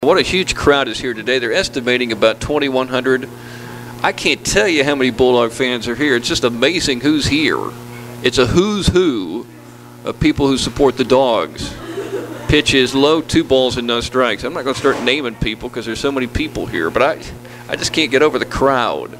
What a huge crowd is here today. They're estimating about 2,100. I can't tell you how many Bulldog fans are here. It's just amazing who's here. It's a who's who of people who support the Dogs. Pitch is low, 2 balls and no strikes. I'm not going to start naming people because there's so many people here, but I just can't get over the crowd.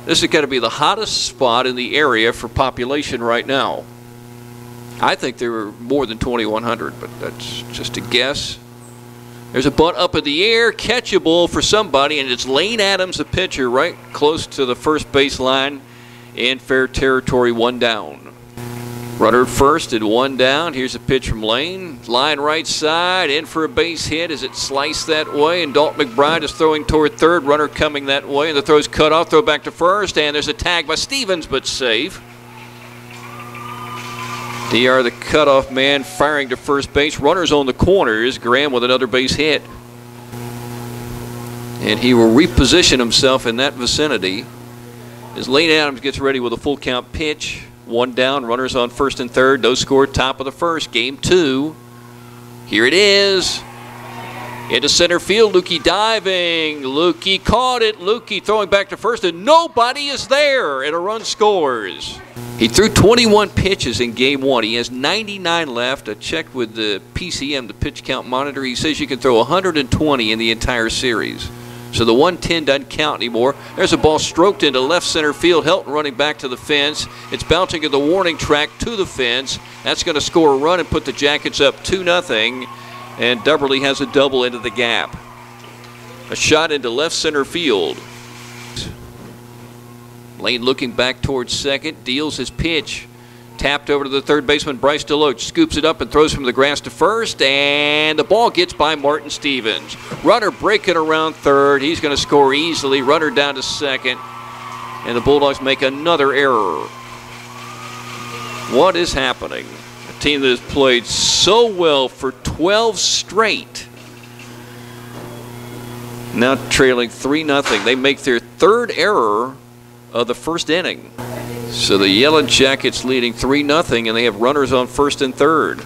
This has got to be the hottest spot in the area for population right now. I think there were more than 2,100, but that's just a guess. There's a bunt up in the air, catchable for somebody, and it's Lane Adams, the pitcher, right close to the first base line in fair territory, 1 down. Runner at first and 1 down. Here's a pitch from Lane. Line right side, in for a base hit as it sliced that way, and Dalton McBride is throwing toward third. Runner coming that way, and the throw's cut off. Throw back to first, and there's a tag by Stevens, but safe. DR, the cutoff man, firing to first base. Runners on the corners. Graham with another base hit. And he will reposition himself in that vicinity as Lane Adams gets ready with a full count pitch. 1 down, runners on first and third. No score, top of the first. Game 2. Here it is. Into center field, Lukey diving. Lukey caught it. Lukey throwing back to first, and nobody is there, and a run scores. He threw 21 pitches in game 1. He has 99 left. I checked with the PCM, the pitch count monitor. He says you can throw 120 in the entire series. So the 110 doesn't count anymore. There's a ball stroked into left center field. Helton running back to the fence. It's bouncing at the warning track to the fence. That's going to score a run and put the Jackets up 2-0. And Dubberly has a double into the gap. A shot into left center field. Lane looking back towards second, deals his pitch. Tapped over to the third baseman, Bryce DeLoach, scoops it up and throws from the grass to first, and the ball gets by Martin Stevens. Runner breaking around third. He's going to score easily. Runner down to second, and the Bulldogs make another error. What is happening? A team that has played so well for 12 straight. Now trailing 3-0. They make their 3rd error of the first inning. So the Yellow Jackets leading 3-0, and they have runners on first and third.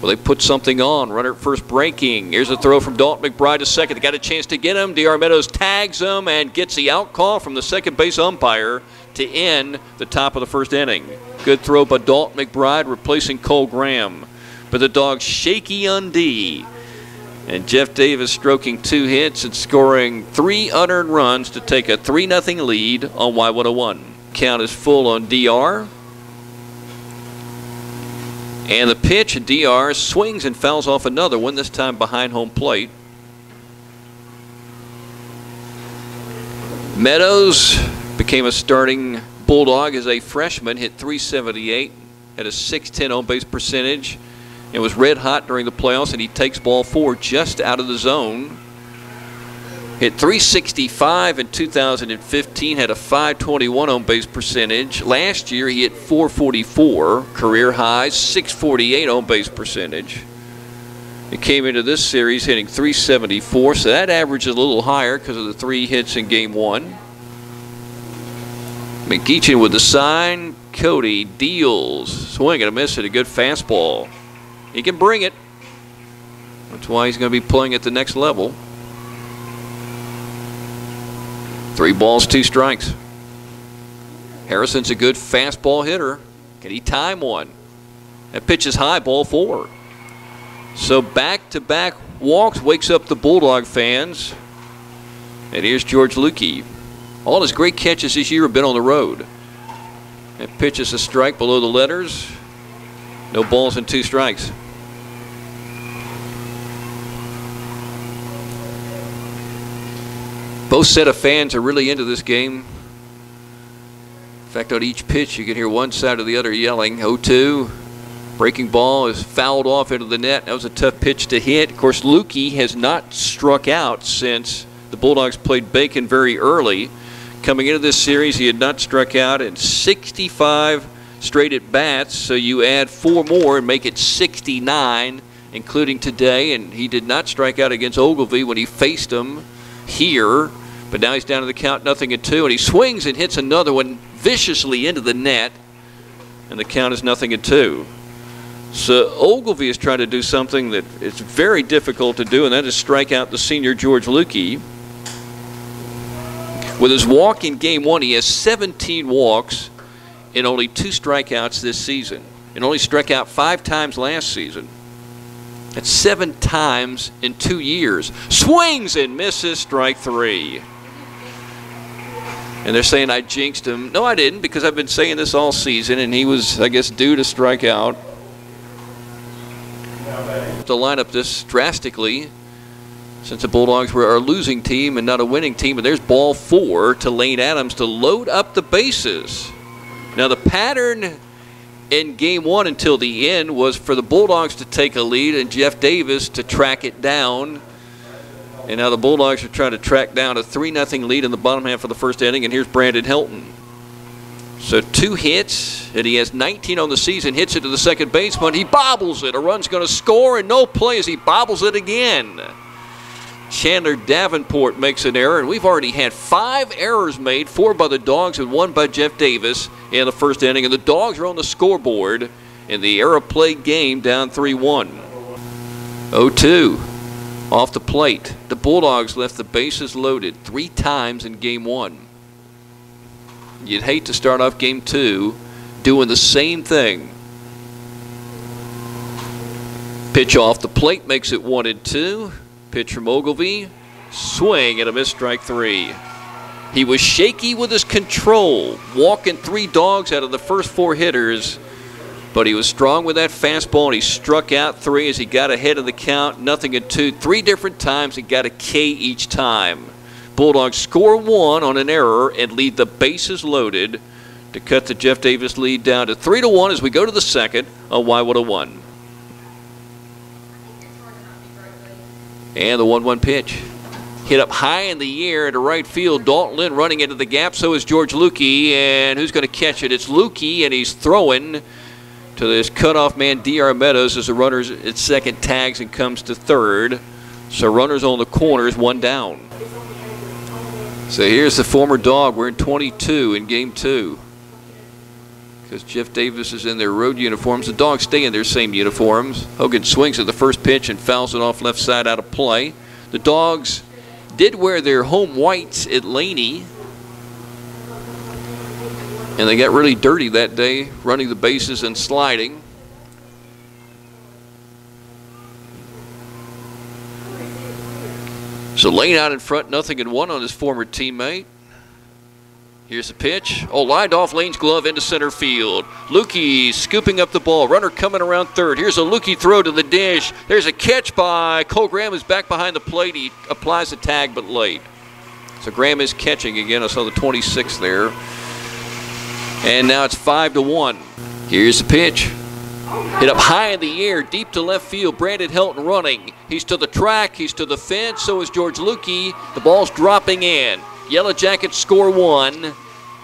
Well, they put something on. Runner at first breaking. Here's a throw from Dalton McBride to second. They got a chance to get him. DR Meadows tags him and gets the out call from the second base umpire to end the top of the first inning. Good throw by Dalton McBride, replacing Cole Graham. But the Dogs shaky on D. And Jeff Davis stroking 2 hits and scoring 3 unearned runs to take a 3-0 lead on Y101. Count is full on DR. And the pitch, DR swings and fouls off another one, this time behind home plate. Meadows became a starting Bulldog as a freshman, hit .378, had a .610 on-base percentage. It was red hot during the playoffs, and he takes ball 4 just out of the zone. Hit .365 in 2015, had a .521 on base percentage. Last year he hit .444, career highs, .648 on base percentage. He came into this series hitting .374, so that average is a little higher because of the 3 hits in game 1. McGeechan with the sign. Cody deals, swing and a miss at a good fastball. He can bring it. That's why he's going to be playing at the next level. 3 balls, 2 strikes. Harrison's a good fastball hitter. Can he time one? That pitch is high, ball 4. So back-to-back walks wakes up the Bulldog fans. And here's George Lukey. All his great catches this year have been on the road. That pitch is a strike below the letters. No balls and 2 strikes. Both set of fans are really into this game. In fact, on each pitch, you can hear one side or the other yelling. 0-2. Breaking ball is fouled off into the net. That was a tough pitch to hit. Of course, Lukey has not struck out since the Bulldogs played Bacon very early. Coming into this series, he had not struck out in 65 straight at bats. So you add 4 more and make it 69, including today. And he did not strike out against Ogilvie when he faced him here. But now he's down to the count, 0-2, and he swings and hits another one viciously into the net, and the count is 0-2. So Ogilvy is trying to do something that it's very difficult to do, and that is strike out the senior George Lukey. With his walk in game 1, he has 17 walks and only 2 strikeouts this season, and only struck out 5 times last season. That's 7 times in 2 years. Swings and misses, strike 3. And they're saying I jinxed him. No, I didn't, because I've been saying this all season, and he was, I guess, due to strike out. To line up this drastically, since the Bulldogs were a losing team and not a winning team. And there's ball 4 to Lane Adams to load up the bases. Now the pattern in game 1 until the end was for the Bulldogs to take a lead and Jeff Davis to track it down. And now the Bulldogs are trying to track down a 3-0 lead in the bottom half of the first inning. And here's Brandon Helton. So 2 hits, and he has 19 on the season, hits it to the second baseman. He bobbles it. A run's going to score, and no play as he bobbles it again. Chandler Davenport makes an error, and we've already had 5 errors made, 4 by the Dogs and 1 by Jeff Davis in the first inning. And the Dogs are on the scoreboard in the error play game, down 3-1. 0-2 off the plate. The Bulldogs left the bases loaded 3 times in game 1. You'd hate to start off game 2 doing the same thing. Pitch off the plate makes it 1-2. Pitch from Ogilvy. Swing and a miss, strike 3. He was shaky with his control, walking 3 dogs out of the first 4 hitters, but he was strong with that fastball, and he struck out 3 as he got ahead of the count. 0-2, 3 different times, and got a K each time. Bulldogs score 1 on an error and lead the bases loaded to cut the Jeff Davis lead down to 3-1 as we go to the second on Y101. And the 1-1 pitch. Hit up high in the air into right field. Dalton Lynn running into the gap. So is George Lukey. And who's going to catch it? It's Lukey, and he's throwing to this cutoff man, D.R. Meadows, as the runner's at second tags and comes to third. So runners on the corners, 1 down. So here's the former Dog. We're in 22 in game 2. Because Jeff Davis is in their road uniforms. The Dogs stay in their same uniforms. Hogan swings at the first pitch and fouls it off left side out of play. The Dogs did wear their home whites at Laney. And they got really dirty that day, running the bases and sliding. So Lane out in front, 0-1 on his former teammate. Here's the pitch. Oh, lined off Lane's glove into center field. Lukey scooping up the ball. Runner coming around third. Here's a Lukey throw to the dish. There's a catch by Cole Graham, who's back behind the plate. He applies the tag, but late. So Graham is catching again. I saw the 26 there. And now it's 5-1. Here's the pitch. Hit up high in the air, deep to left field. Brandon Helton running. He's to the track. He's to the fence. So is George Lukey. The ball's dropping in. Yellow Jackets score 1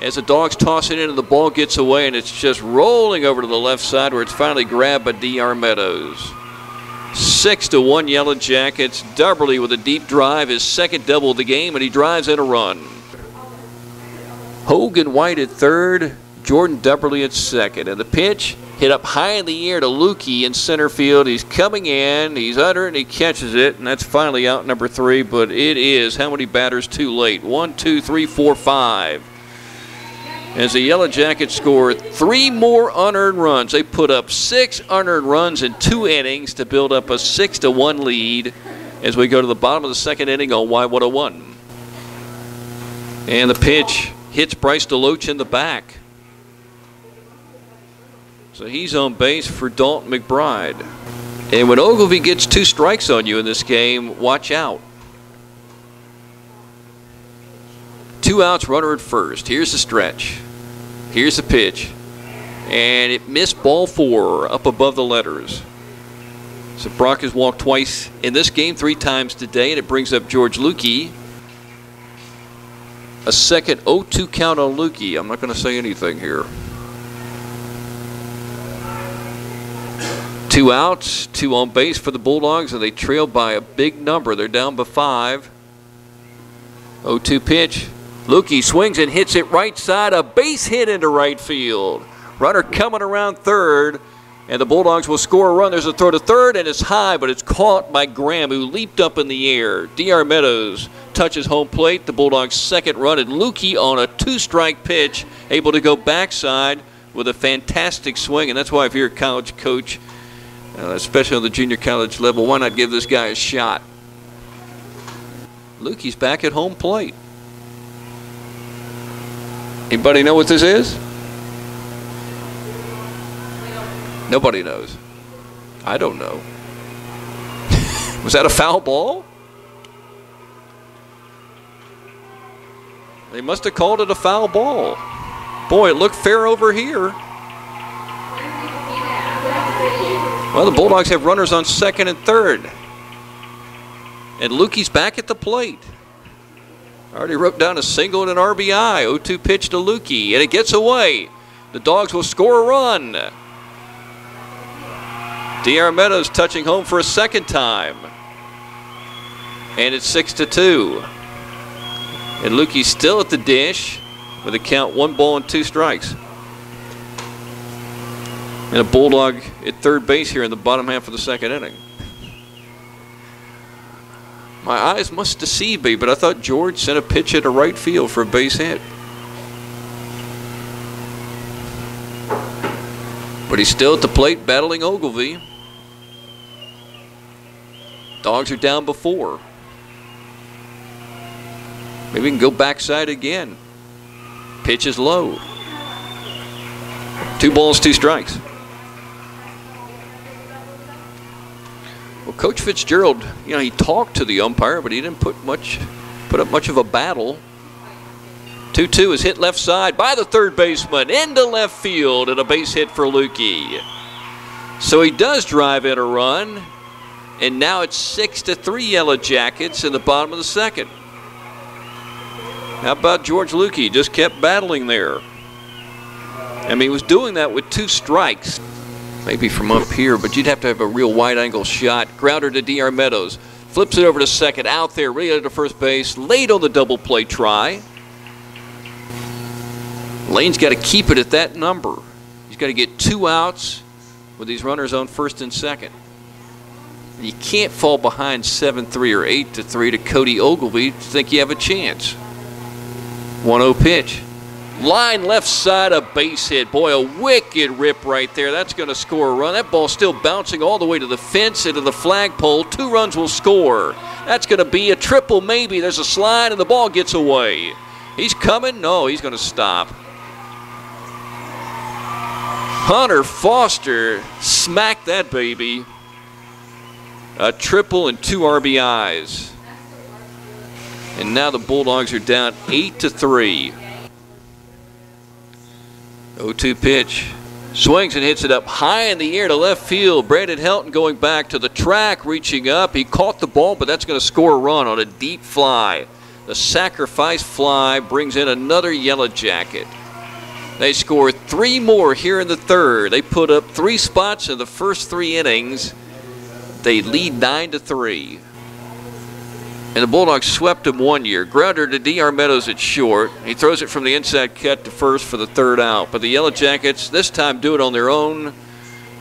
as the Dogs toss it in and the ball gets away, and it's just rolling over to the left side where it's finally grabbed by D.R. Meadows. 6-1 Yellow Jackets. Dubberly with a deep drive, his second double of the game, and he drives in a run. Hogan White at third, Jordan Dubberly at second. And the pitch hit up high in the air to Lukey in center field. He's coming in, he's under it, and he catches it, and that's finally out number 3, but it is how many batters too late? 1, 2, 3, 4, 5. As the Yellow Jackets score 3 more unearned runs. They put up 6 unearned runs in 2 innings to build up a 6-1 lead as we go to the bottom of the second inning on Y101. And the pitch hits Bryce DeLoach in the back. So he's on base for Dalton McBride. And when Ogilvy gets 2 strikes on you in this game, watch out. 2 outs, runner at first. Here's the stretch. Here's the pitch. And it missed ball 4 up above the letters. So Brock has walked twice in this game, 3 times today, and it brings up George Lukey. A second 0-2 count on Lukey. I'm not going to say anything here. 2 outs, 2 on base for the Bulldogs, and they trail by a big number. They're down by 5. 0-2 pitch. Lukey swings and hits it right side. A base hit into right field. Runner coming around third. And the Bulldogs will score a run. There's a throw to third, and it's high, but it's caught by Graham, who leaped up in the air. D.R. Meadows touches home plate. The Bulldogs' second run, and Lukey on a two-strike pitch, able to go backside with a fantastic swing. And that's why if you're a college coach, especially on the junior college level, why not give this guy a shot? Lukey's back at home plate. Anybody know what this is? Nobody knows. I don't know. Was that a foul ball? They must have called it a foul ball. Boy, it looked fair over here. Well, the Bulldogs have runners on second and third. And Lukey's back at the plate. I already wrote down a single and an RBI. 0-2 pitch to Lukey, and it gets away. The Dogs will score a run. D.R. Meadows touching home for a second time. And it's 6-2. And Lukey's still at the dish with a count 1 ball and 2 strikes. And a Bulldog at third base here in the bottom half of the second inning. My eyes must deceive me, but I thought George sent a pitch into right field for a base hit. But he's still at the plate battling Ogilvie. Dogs are down before. Maybe we can go backside again. Pitch is low. 2 balls, 2 strikes. Well, Coach Fitzgerald, he talked to the umpire, but he didn't put up much of a battle. 2-2 is hit left side by the third baseman into left field, and a base hit for Lukey. So he does drive in a run, and now it's 6-3 Yellow Jackets in the bottom of the second. How about George Lukey? Just kept battling there. I mean, he was doing that with 2 strikes. Maybe from up here, but you'd have to have a real wide-angle shot. Grounder to D.R. Meadows. Flips it over to second. Out there, ready to first base. Late on the double play try. Lane's got to keep it at that number. He's got to get 2 outs with these runners on first and second. You can't fall behind 7-3 or 8-3 to Cody Ogilvie to think you have a chance. 1-0 pitch. Line left side, a base hit. Boy, a wicked rip right there. That's going to score a run. That ball's still bouncing all the way to the fence, into the flagpole. 2 runs will score. That's going to be a triple maybe. There's a slide, and the ball gets away. He's coming. No, he's going to stop. Hunter Foster smacked that baby. A triple and 2 RBIs. And now the Bulldogs are down 8-3. 0-2 pitch. Swings and hits it up high in the air to left field. Brandon Helton going back to the track, reaching up. He caught the ball, but that's going to score a run on a deep fly. The sacrifice fly brings in another Yellow Jacket. They score 3 more here in the third. They put up 3 spots in the first 3 innings. They lead 9-3. And the Bulldogs swept him one year. Grounder to D.R. Meadows at short. He throws it from the inside cut to first for the third out. But the Yellow Jackets this time do it on their own.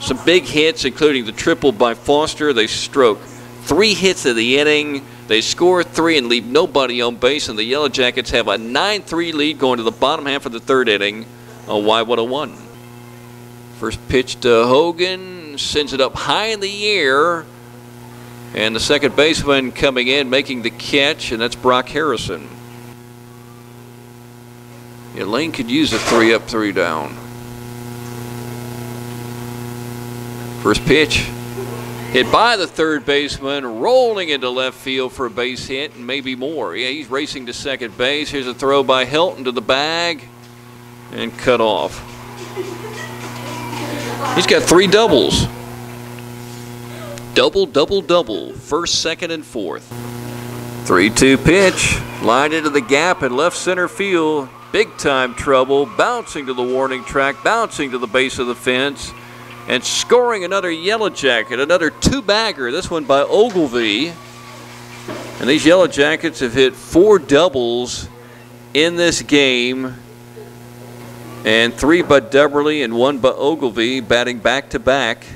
Some big hits, including the triple by Foster. They stroke 3 hits of the inning. They score 3 and leave nobody on base. And the Yellow Jackets have a 9-3 lead going to the bottom half of the third inning on Y101. First pitch to Hogan. Sends it up high in the air. And the second baseman coming in, making the catch, and that's Brock Harrison. Yeah, Lane could use a 3 up, 3 down. First pitch, hit by the third baseman, rolling into left field for a base hit, and maybe more. Yeah, he's racing to second base. Here's a throw by Helton to the bag, and cut off. He's got 3 doubles. Double, double, double. First, second, and fourth. 3-2 pitch. Lined into the gap in left center field. Big time trouble. Bouncing to the warning track. Bouncing to the base of the fence. And scoring another Yellow Jacket. Another 2-bagger. This one by Ogilvie. And these Yellow Jackets have hit 4 doubles in this game. And 3 by Deverly and 1 by Ogilvy, batting back-to-back.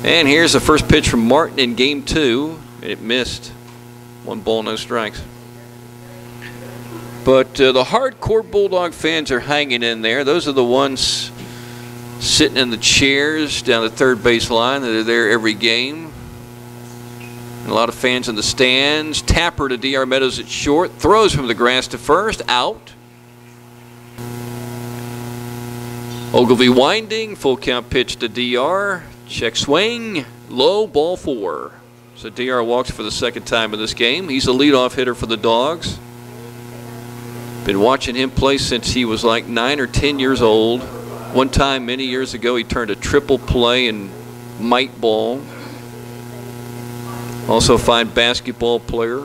And here's the first pitch from Martin in game 2, and it missed. 1 ball, no strikes. But the hardcore Bulldog fans are hanging in there. Those are the ones sitting in the chairs down the third base line that are there every game. And a lot of fans in the stands. Tapper to D.R. Meadows at short. Throws from the grass to first. Out. Ogilvy winding. Full count pitch to D.R. Check swing. Low, ball 4. So D.R. walks for the second time in this game. He's a leadoff hitter for the Dogs. Been watching him play since he was like 9 or 10 years old. One time many years ago he turned a triple play in mite ball. Also a fine basketball player.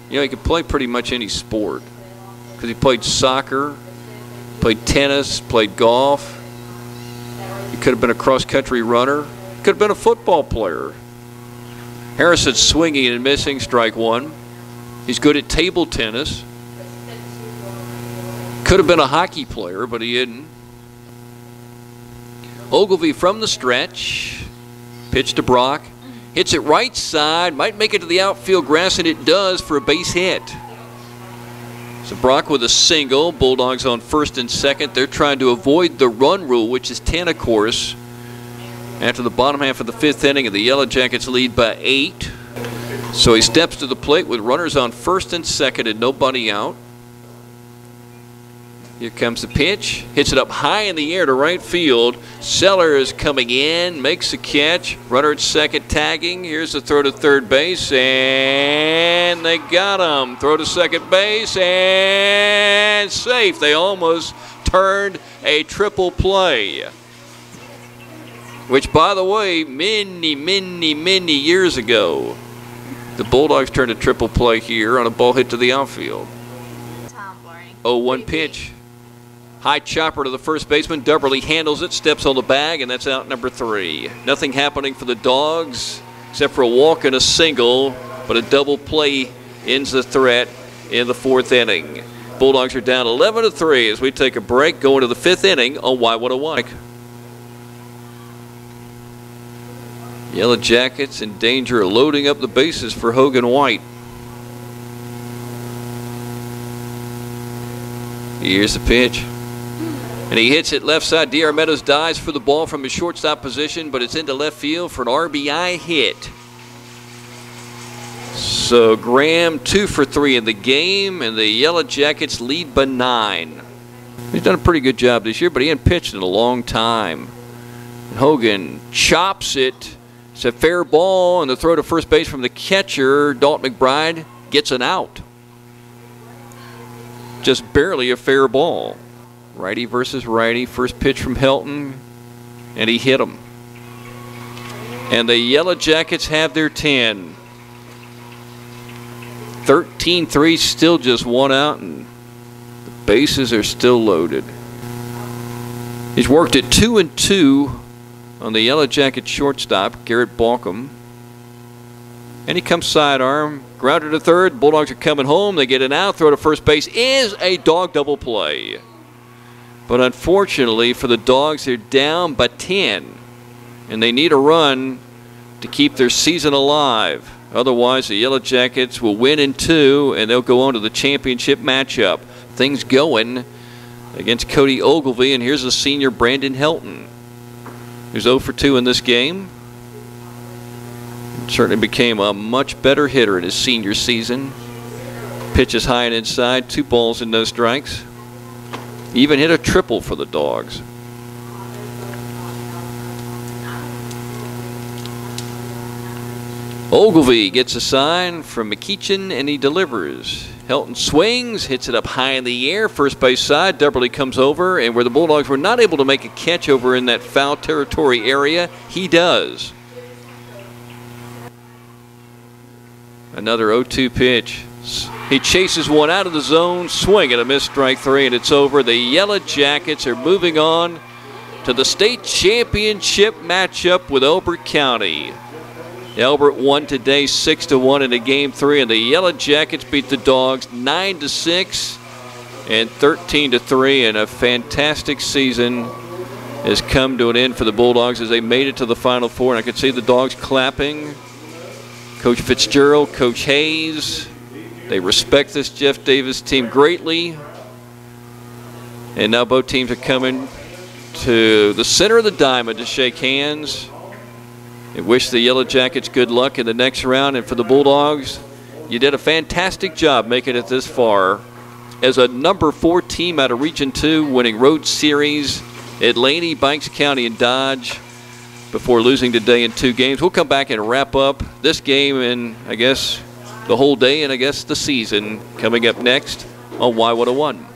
You know, he could play pretty much any sport because he played soccer, played tennis, played golf. He could have been a cross-country runner. Could have been a football player. Harrison swinging and missing, strike 1. He's good at table tennis. Could have been a hockey player, but he isn't. Ogilvy from the stretch. Pitch to Brock. Hits it right side. Might make it to the outfield grass, and it does for a base hit. So Brock with a single. Bulldogs on first and second. They're trying to avoid the run rule, which is 10, of course. After the bottom half of the 5th inning, and the Yellow Jackets lead by 8. So he steps to the plate with runners on first and second and nobody out. Here comes the pitch. Hits it up high in the air to right field. Sellers coming in, makes the catch. Runner at second tagging. Here's the throw to third base, and they got him. Throw to second base, and safe. They almost turned a triple play. Which, by the way, many years ago, the Bulldogs turned a triple play here on a ball hit to the outfield. 0-1 pitch. High chopper to the first baseman. Deverly handles it, steps on the bag, and that's out number 3. Nothing happening for the Dogs except for a walk and a single, but a double play ends the threat in the 4th inning. Bulldogs are down 11-3 as we take a break, going to the 5th inning on Y101. Yellow Jackets in danger of loading up the bases for Hogan White. Here's the pitch. And he hits it left side. D.R. Meadows dives for the ball from his shortstop position, but it's into left field for an RBI hit. So Graham 2 for 3 in the game, and the Yellow Jackets lead by 9. He's done a pretty good job this year, but he hadn't pitched in a long time. And Hogan chops it. It's a fair ball, and the throw to first base from the catcher, Dalton McBride, gets an out. Just barely a fair ball. Righty versus righty. First pitch from Helton, and he hit him. And the Yellow Jackets have their 10. 13-3, still just 1 out, and the bases are still loaded. He's worked at 2-2 on the Yellow Jacket shortstop, Garrett Balcom. And he comes sidearm, grounded to third. Bulldogs are coming home. They get an out. Throw to first base is a dog double play. But unfortunately for the Dogs, they're down by 10. And they need a run to keep their season alive. Otherwise, the Yellow Jackets will win in 2, and they'll go on to the championship matchup. Things going against Cody Ogilvy, and here's the senior Brandon Helton, who's 0 for 2 in this game. Certainly became a much better hitter in his senior season. Pitches high and inside, 2 balls and no strikes. Even hit a triple for the Dogs. Ogilvy gets a sign from McEachin, and he delivers. Helton swings, hits it up high in the air, first base side. Deverly comes over, and where the Bulldogs were not able to make a catch over in that foul territory area, he does. Another 0-2 pitch. He chases one out of the zone, swing and a miss, strike 3, and it's over. The Yellow Jackets are moving on to the state championship matchup with Elbert County. Elbert won today 6-1 in a Game 3, and the Yellow Jackets beat the Dogs 9-6 and 13-3, and a fantastic season has come to an end for the Bulldogs as they made it to the Final Four. And I could see the Dogs clapping. Coach Fitzgerald, Coach Hayes, they respect this Jeff Davis team greatly. And now both teams are coming to the center of the diamond to shake hands. I wish the Yellow Jackets good luck in the next round. And for the Bulldogs, you did a fantastic job making it this far as a number 4 team out of Region 2, winning road series at Laney, Banks County, and Dodge before losing today in 2 games. We'll come back and wrap up this game and I guess the whole day and I guess the season coming up next on Y101.